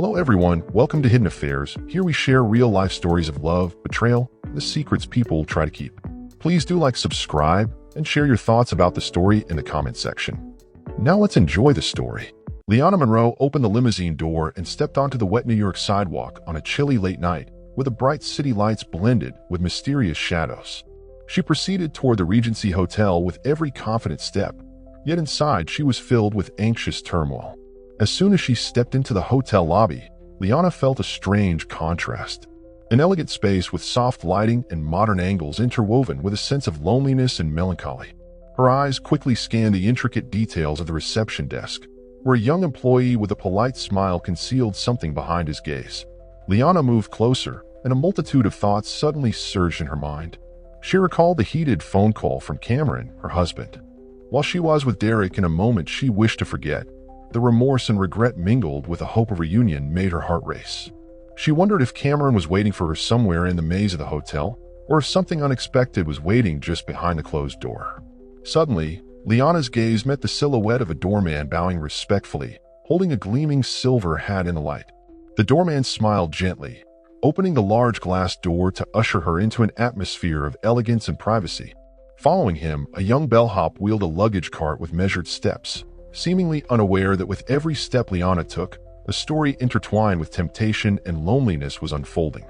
Hello everyone, welcome to Hidden Affairs. Here we share real-life stories of love, betrayal, and the secrets people try to keep. Please do subscribe, and share your thoughts about the story in the comment section. Now let's enjoy the story. Leanna Monroe opened the limousine door and stepped onto the wet New York sidewalk on a chilly late night, where the bright city lights blended with mysterious shadows. She proceeded toward the Regency Hotel with every confident step, yet inside she was filled with anxious turmoil. As soon as she stepped into the hotel lobby, Leanna felt a strange contrast. An elegant space with soft lighting and modern angles interwoven with a sense of loneliness and melancholy. Her eyes quickly scanned the intricate details of the reception desk, where a young employee with a polite smile concealed something behind his gaze. Leanna moved closer, and a multitude of thoughts suddenly surged in her mind. She recalled the heated phone call from Cameron, her husband. While she was with Derek in a moment she wished to forget, the remorse and regret mingled with the hope of reunion made her heart race. She wondered if Cameron was waiting for her somewhere in the maze of the hotel, or if something unexpected was waiting just behind the closed door. Suddenly, Leanna's gaze met the silhouette of a doorman bowing respectfully, holding a gleaming silver hat in the light. The doorman smiled gently, opening the large glass door to usher her into an atmosphere of elegance and privacy. Following him, a young bellhop wheeled a luggage cart with measured steps, seemingly unaware that with every step Leanna took, a story intertwined with temptation and loneliness was unfolding.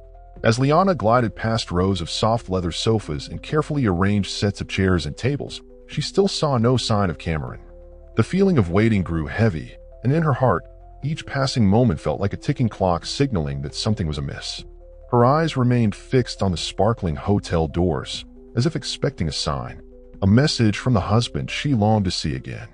As Leanna glided past rows of soft leather sofas and carefully arranged sets of chairs and tables, she still saw no sign of Cameron. The feeling of waiting grew heavy, and in her heart, each passing moment felt like a ticking clock signaling that something was amiss. Her eyes remained fixed on the sparkling hotel doors, as if expecting a sign, a message from the husband she longed to see again.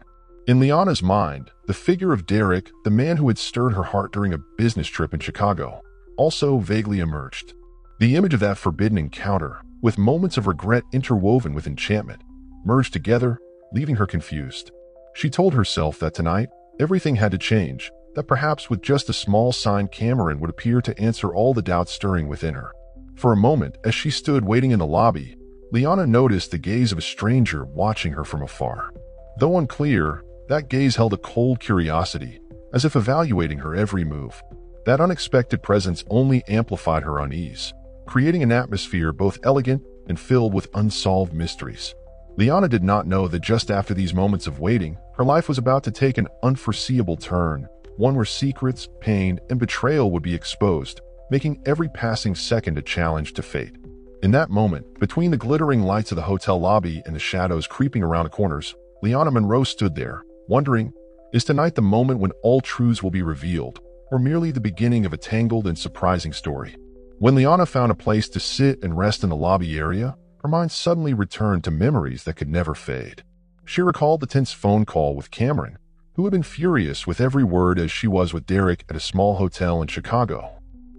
In Leanna's mind, the figure of Derek, the man who had stirred her heart during a business trip in Chicago, also vaguely emerged. The image of that forbidden encounter, with moments of regret interwoven with enchantment, merged together, leaving her confused. She told herself that tonight, everything had to change, that perhaps with just a small sign Cameron would appear to answer all the doubts stirring within her. For a moment, as she stood waiting in the lobby, Leanna noticed the gaze of a stranger watching her from afar. Though unclear, that gaze held a cold curiosity, as if evaluating her every move. That unexpected presence only amplified her unease, creating an atmosphere both elegant and filled with unsolved mysteries. Leanna did not know that just after these moments of waiting, her life was about to take an unforeseeable turn, one where secrets, pain, and betrayal would be exposed, making every passing second a challenge to fate. In that moment, between the glittering lights of the hotel lobby and the shadows creeping around the corners, Leanna Monroe stood there, wondering, is tonight the moment when all truths will be revealed, or merely the beginning of a tangled and surprising story? When Leanna found a place to sit and rest in the lobby area, her mind suddenly returned to memories that could never fade. She recalled the tense phone call with Cameron, who had been furious with every word as she was with Derek at a small hotel in Chicago.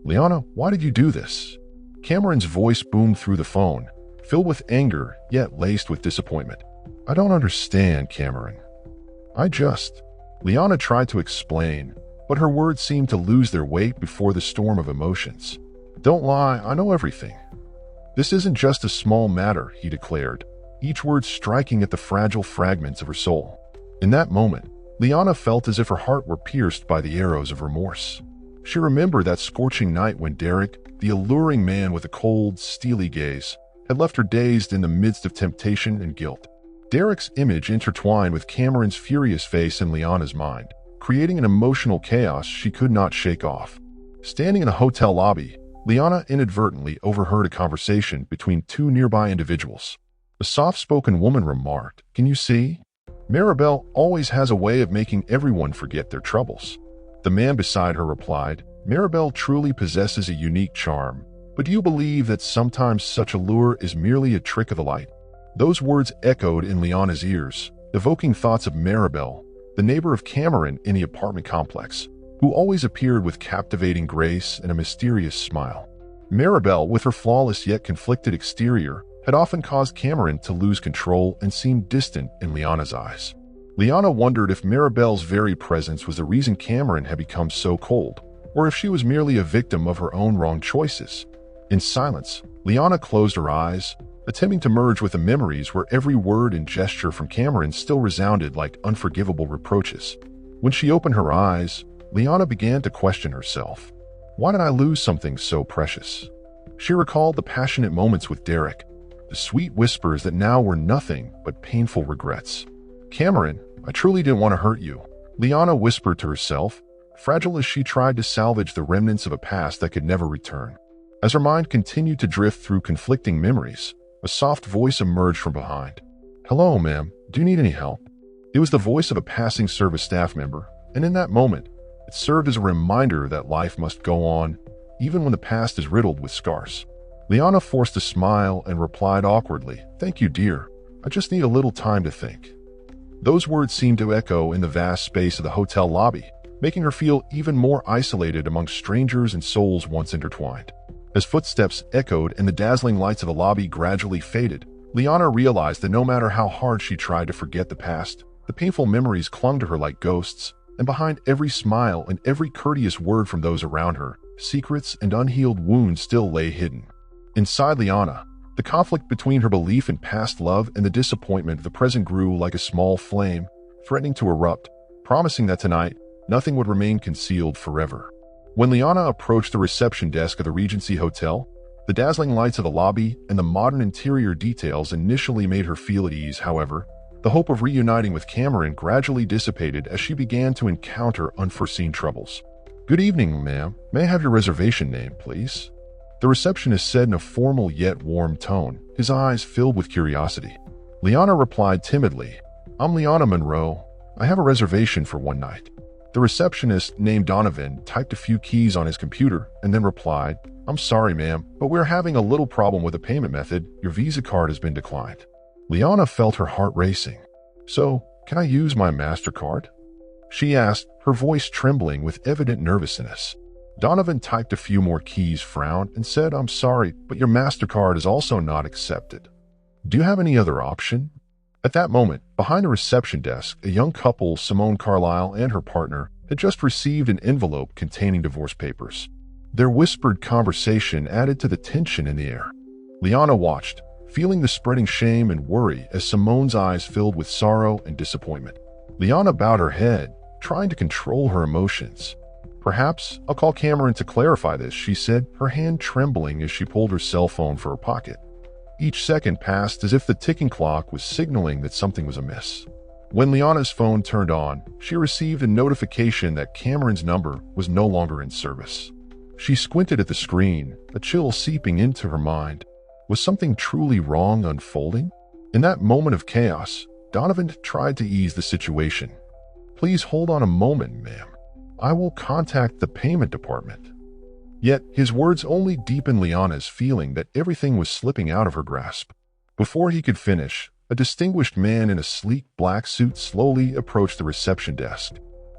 "Leanna, why did you do this?" Cameron's voice boomed through the phone, filled with anger yet laced with disappointment. "I don't understand, Cameron. Leanna tried to explain, but her words seemed to lose their weight before the storm of emotions. "Don't lie, I know everything." "This isn't just a small matter," he declared, each word striking at the fragile fragments of her soul. In that moment, Leanna felt as if her heart were pierced by the arrows of remorse. She remembered that scorching night when Derek, the alluring man with a cold, steely gaze, had left her dazed in the midst of temptation and guilt. Derek's image intertwined with Cameron's furious face in Leanna's mind, creating an emotional chaos she could not shake off. Standing in a hotel lobby, Leanna inadvertently overheard a conversation between two nearby individuals. A soft-spoken woman remarked, "Can you see? Maribel always has a way of making everyone forget their troubles." The man beside her replied, "Maribel truly possesses a unique charm, but do you believe that sometimes such a lure is merely a trick of the light?" Those words echoed in Leanna's ears, evoking thoughts of Maribel, the neighbor of Cameron in the apartment complex, who always appeared with captivating grace and a mysterious smile. Maribel, with her flawless yet conflicted exterior, had often caused Cameron to lose control and seem distant in Leanna's eyes. Leanna wondered if Maribel's very presence was the reason Cameron had become so cold, or if she was merely a victim of her own wrong choices. In silence, Leanna closed her eyes, attempting to merge with the memories where every word and gesture from Cameron still resounded like unforgivable reproaches. When she opened her eyes, Liana began to question herself. Why did I lose something so precious? She recalled the passionate moments with Derek, the sweet whispers that now were nothing but painful regrets. Cameron, I truly didn't want to hurt you, Liana whispered to herself, fragile as she tried to salvage the remnants of a past that could never return. As her mind continued to drift through conflicting memories, a soft voice emerged from behind. Hello, ma'am. Do you need any help? It was the voice of a passing service staff member, and in that moment, it served as a reminder that life must go on, even when the past is riddled with scars. Liana forced a smile and replied awkwardly, Thank you, dear. I just need a little time to think. Those words seemed to echo in the vast space of the hotel lobby, making her feel even more isolated among strangers and souls once intertwined. As footsteps echoed and the dazzling lights of the lobby gradually faded, Liana realized that no matter how hard she tried to forget the past, the painful memories clung to her like ghosts, and behind every smile and every courteous word from those around her, secrets and unhealed wounds still lay hidden. Inside Liana, the conflict between her belief in past love and the disappointment of the present grew like a small flame, threatening to erupt, promising that tonight, nothing would remain concealed forever. When Liana approached the reception desk of the Regency Hotel, the dazzling lights of the lobby and the modern interior details initially made her feel at ease. However, the hope of reuniting with Cameron gradually dissipated as she began to encounter unforeseen troubles. Good evening, ma'am. May I have your reservation name, please? The receptionist said in a formal yet warm tone, his eyes filled with curiosity. Liana replied timidly, I'm Liana Monroe. I have a reservation for one night. The receptionist, named Donovan, typed a few keys on his computer and then replied, I'm sorry, ma'am, but we're having a little problem with the payment method. Your Visa card has been declined. Liana felt her heart racing. So, can I use my MasterCard? She asked, her voice trembling with evident nervousness. Donovan typed a few more keys, frowned, and said, I'm sorry, but your MasterCard is also not accepted. Do you have any other option? At that moment, behind the reception desk, a young couple, Simone Carlisle and her partner, had just received an envelope containing divorce papers. Their whispered conversation added to the tension in the air. Liana watched, feeling the spreading shame and worry as Simone's eyes filled with sorrow and disappointment. Liana bowed her head, trying to control her emotions. Perhaps I'll call Cameron to clarify this, she said, her hand trembling as she pulled her cell phone from her pocket. Each second passed as if the ticking clock was signaling that something was amiss. When Liana's phone turned on, she received a notification that Cameron's number was no longer in service. She squinted at the screen, a chill seeping into her mind. Was something truly wrong unfolding? In that moment of chaos, Donovan tried to ease the situation. Please hold on a moment, ma'am. I will contact the payment department. Yet, his words only deepened Liana's feeling that everything was slipping out of her grasp. Before he could finish, a distinguished man in a sleek black suit slowly approached the reception desk.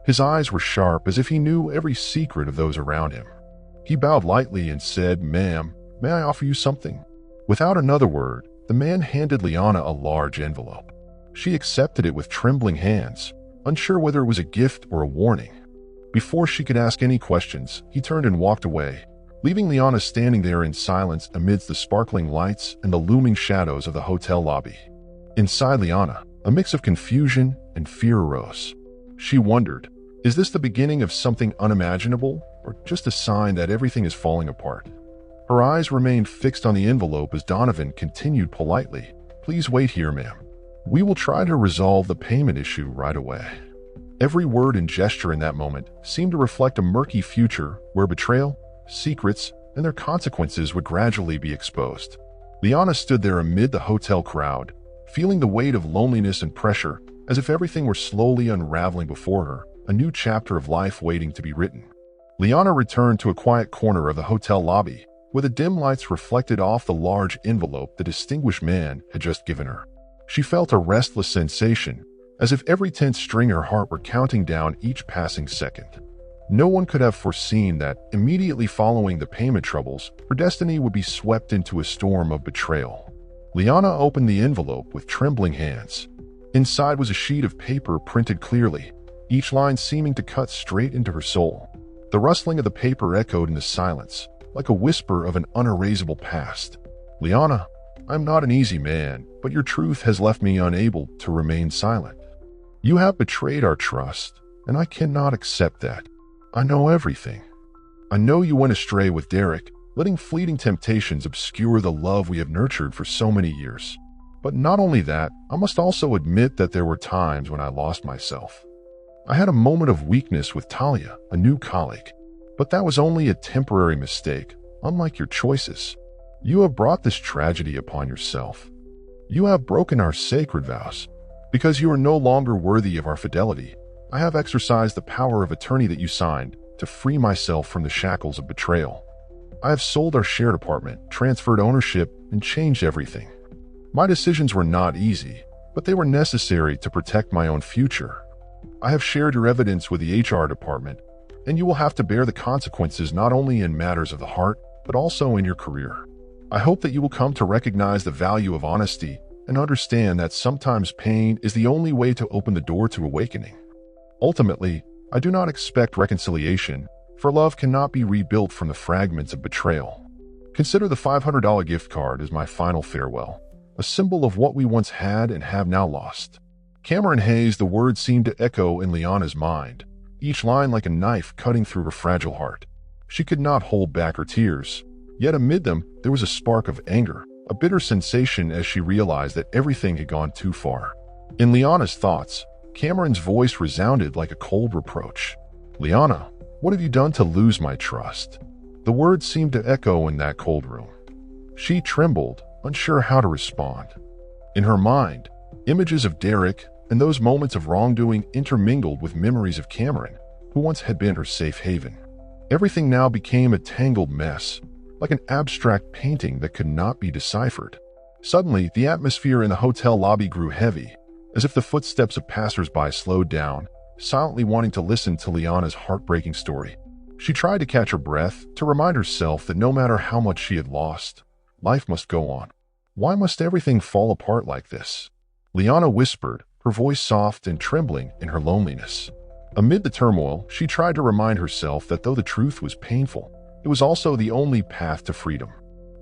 His eyes were sharp as if he knew every secret of those around him. He bowed lightly and said, Ma'am, may I offer you something? Without another word, the man handed Liana a large envelope. She accepted it with trembling hands, unsure whether it was a gift or a warning. Before she could ask any questions, he turned and walked away, leaving Liana standing there in silence amidst the sparkling lights and the looming shadows of the hotel lobby. Inside Liana, a mix of confusion and fear arose. She wondered, is this the beginning of something unimaginable, or just a sign that everything is falling apart? Her eyes remained fixed on the envelope as Donovan continued politely, Please wait here, ma'am. We will try to resolve the payment issue right away. Every word and gesture in that moment seemed to reflect a murky future where betrayal, secrets, and their consequences would gradually be exposed. Liana stood there amid the hotel crowd, feeling the weight of loneliness and pressure, as if everything were slowly unraveling before her, a new chapter of life waiting to be written. Liana returned to a quiet corner of the hotel lobby, where the dim lights reflected off the large envelope the distinguished man had just given her. She felt a restless sensation, as if every tense string in her heart were counting down each passing second. No one could have foreseen that, immediately following the payment troubles, her destiny would be swept into a storm of betrayal. Liana opened the envelope with trembling hands. Inside was a sheet of paper printed clearly, each line seeming to cut straight into her soul. The rustling of the paper echoed in the silence, like a whisper of an unerasable past. Liana, I'm not an easy man, but your truth has left me unable to remain silent. You have betrayed our trust, and I cannot accept that. I know everything. I know you went astray with Derek, letting fleeting temptations obscure the love we have nurtured for so many years. But not only that, I must also admit that there were times when I lost myself. I had a moment of weakness with Talia, a new colleague. But that was only a temporary mistake, unlike your choices. You have brought this tragedy upon yourself. You have broken our sacred vows. Because you are no longer worthy of our fidelity, I have exercised the power of attorney that you signed to free myself from the shackles of betrayal. I have sold our shared apartment, transferred ownership, and changed everything. My decisions were not easy, but they were necessary to protect my own future. I have shared your evidence with the HR department, and you will have to bear the consequences not only in matters of the heart, but also in your career. I hope that you will come to recognize the value of honesty and understand that sometimes pain is the only way to open the door to awakening. Ultimately, I do not expect reconciliation, for love cannot be rebuilt from the fragments of betrayal. Consider the $500 gift card as my final farewell, a symbol of what we once had and have now lost. Cameron Hayes, the words seemed to echo in Liana's mind, each line like a knife cutting through her fragile heart. She could not hold back her tears, yet amid them there was a spark of anger, a bitter sensation as she realized that everything had gone too far. In Liana's thoughts, Cameron's voice resounded like a cold reproach. "Liana, what have you done to lose my trust?" The words seemed to echo in that cold room. She trembled, unsure how to respond. In her mind, images of Derek and those moments of wrongdoing intermingled with memories of Cameron, who once had been her safe haven. Everything now became a tangled mess, like an abstract painting that could not be deciphered. Suddenly, the atmosphere in the hotel lobby grew heavy, as if the footsteps of passers-by slowed down, silently wanting to listen to Liana's heartbreaking story. She tried to catch her breath, to remind herself that no matter how much she had lost, life must go on. Why must everything fall apart like this? Liana whispered, her voice soft and trembling in her loneliness. Amid the turmoil, she tried to remind herself that though the truth was painful, it was also the only path to freedom.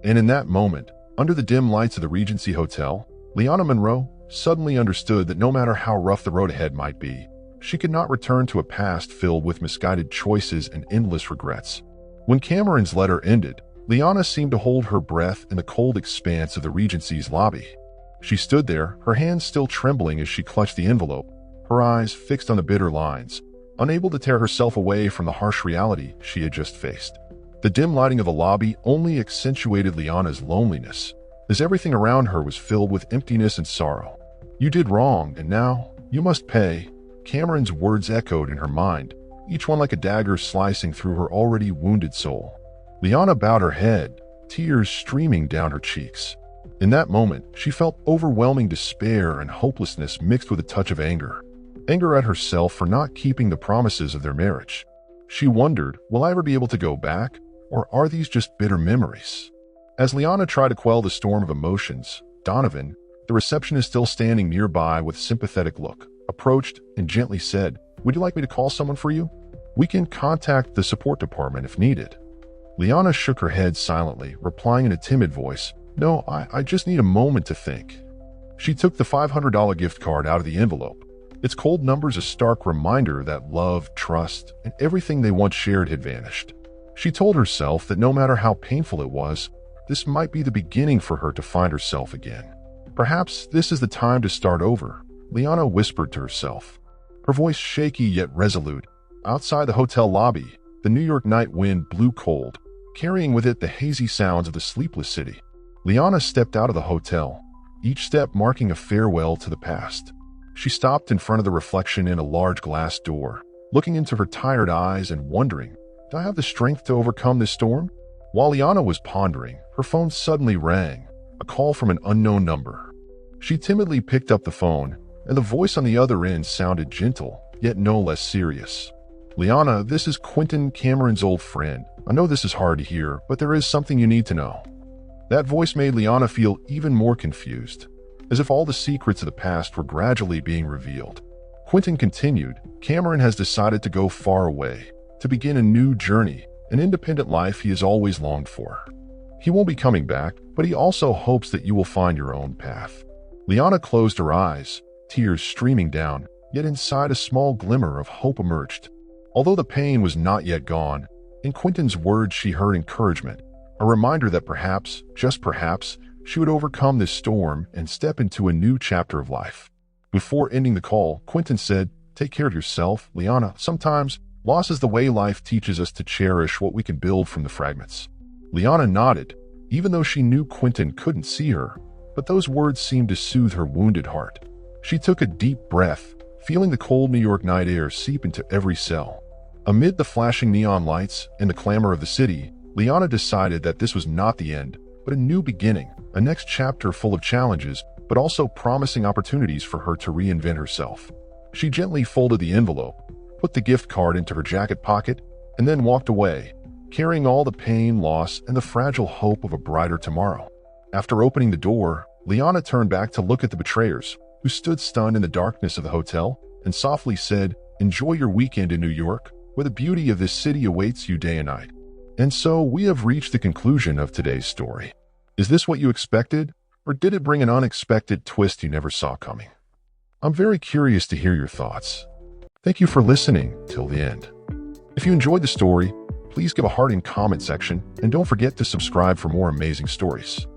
And in that moment, under the dim lights of the Regency Hotel, Liana Monroe suddenly understood that no matter how rough the road ahead might be, she could not return to a past filled with misguided choices and endless regrets. When Cameron's letter ended, Liana seemed to hold her breath in the cold expanse of the Regency's lobby. She stood there, her hands still trembling as she clutched the envelope, her eyes fixed on the bitter lines, unable to tear herself away from the harsh reality she had just faced. The dim lighting of the lobby only accentuated Liana's loneliness, as everything around her was filled with emptiness and sorrow. "You did wrong, and now you must pay." Cameron's words echoed in her mind, each one like a dagger slicing through her already wounded soul. Liana bowed her head, tears streaming down her cheeks. In that moment, she felt overwhelming despair and hopelessness mixed with a touch of anger. Anger at herself for not keeping the promises of their marriage. She wondered, will I ever be able to go back, or are these just bitter memories? As Liana tried to quell the storm of emotions, Donovan, the receptionist still standing nearby with a sympathetic look, approached and gently said, "Would you like me to call someone for you? We can contact the support department if needed." Liana shook her head silently, replying in a timid voice, "No, I just need a moment to think." She took the $500 gift card out of the envelope, its cold numbers a stark reminder that love, trust, and everything they once shared had vanished. She told herself that no matter how painful it was, this might be the beginning for her to find herself again. Perhaps this is the time to start over, Liana whispered to herself, her voice shaky yet resolute. Outside the hotel lobby, the New York night wind blew cold, carrying with it the hazy sounds of the sleepless city. Liana stepped out of the hotel, each step marking a farewell to the past. She stopped in front of the reflection in a large glass door, looking into her tired eyes and wondering, do I have the strength to overcome this storm? While Liana was pondering, her phone suddenly rang, a call from an unknown number. She timidly picked up the phone, and the voice on the other end sounded gentle, yet no less serious. "Liana, this is Quentin, Cameron's old friend. I know this is hard to hear, but there is something you need to know." That voice made Liana feel even more confused, as if all the secrets of the past were gradually being revealed. Quentin continued, "Cameron has decided to go far away, to begin a new journey, an independent life he has always longed for. He won't be coming back, but he also hopes that you will find your own path." Liana closed her eyes, tears streaming down, yet inside a small glimmer of hope emerged. Although the pain was not yet gone, in Quentin's words she heard encouragement, a reminder that perhaps, just perhaps, she would overcome this storm and step into a new chapter of life. Before ending the call, Quentin said, "Take care of yourself, Liana. Sometimes, loss is the way life teaches us to cherish what we can build from the fragments." Liana nodded, even though she knew Quentin couldn't see her, but those words seemed to soothe her wounded heart. She took a deep breath, feeling the cold New York night air seep into every cell. Amid the flashing neon lights and the clamor of the city, Liana decided that this was not the end, but a new beginning, a next chapter full of challenges, but also promising opportunities for her to reinvent herself. She gently folded the envelope, put the gift card into her jacket pocket, and then walked away, carrying all the pain, loss, and the fragile hope of a brighter tomorrow. After opening the door, Liana turned back to look at the betrayers, who stood stunned in the darkness of the hotel, and softly said, "Enjoy your weekend in New York, where the beauty of this city awaits you day and night." And so we have reached the conclusion of today's story. Is this what you expected, or did it bring an unexpected twist you never saw coming? I'm very curious to hear your thoughts. Thank you for listening till the end. If you enjoyed the story, please give a heart in comment section, and don't forget to subscribe for more amazing stories.